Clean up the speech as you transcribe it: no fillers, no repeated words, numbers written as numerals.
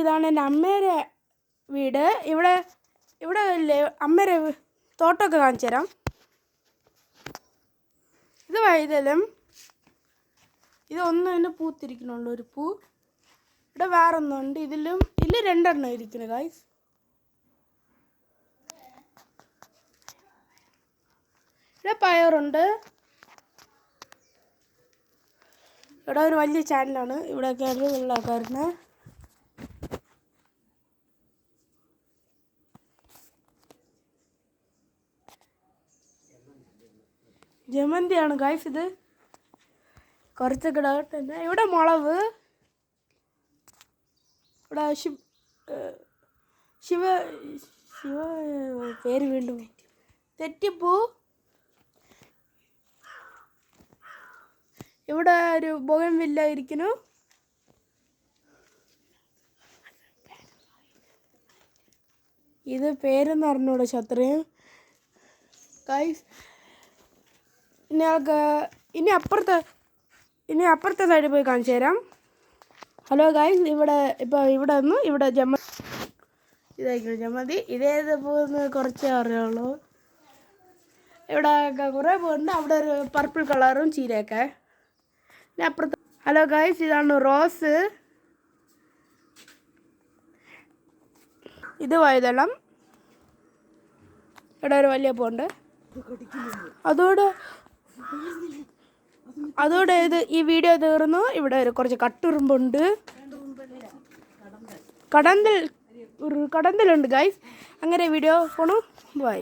ഇതാണ് എൻ്റെ അമ്മയുടെ വീട്. ഇവിടെ അമ്മയുടെ തോട്ടമൊക്കെ കാണിച്ചു തരാം. ഇത് വഴുതലും. ഇതൊന്നും തന്നെ പൂത്തിരിക്കണുള്ളൂ, ഒരു പൂ. ഇവിടെ വേറൊന്നുണ്ട്. ഇതിൽ 2 ഇരിക്കുന്നു ഗൈസ്. ഇവിടെ പയറുണ്ട്. ഇവിടെ ഒരു വലിയ ചാനലാണ്. ഇവിടെയൊക്കെയാണ് വെള്ളമൊക്കെ വരുന്നത്. ജമന്തിയാണ് ഗൈസ്. ഇത് കുറച്ചൊക്കെ ഇടട്ടെ. ഇവിടെ മുളക്. ഇവിടെ ശിവ പേര് വീണ്ടും തെറ്റിപ്പൂ. ഇവിടെ ഒരു ബോഗൻവില്ല ഇരിക്കുന്നു. ഇത് പേരെന്ന് പറഞ്ഞൂടെ ശത്രുവും ഗൈസ്. ഇനി അപ്പുറത്തെ സൈഡിൽ പോയി കാണിച്ചു തരാം. ഹലോ ഗൈസ്, ഇവിടെ ഇതായിരിക്കും ജമന്തി. ഇതേത് പൂന്ന് കുറച്ചേ അറിയുള്ളൂ. ഇവിടെ കുറേ പൂവുണ്ട്. അവിടെ ഒരു പർപ്പിൾ കളറും ചീരയൊക്കെ. പിന്നെ അപ്പുറത്ത് ഹലോ ഗൈസ്, ഇതാണ് റോസ്. ഇത് വഴുതളം. ഇവിടെ ഒരു വലിയ പൂവുണ്ട്. അതോടെ ഈ വീഡിയോ തീർന്നു. ഇവിടെ കുറച്ച് കട്ടുറുമ്പുണ്ട്. കടന്തലുണ്ട് ഗൈസ്. അങ്ങനെ വീഡിയോ പോണു. ബൈ.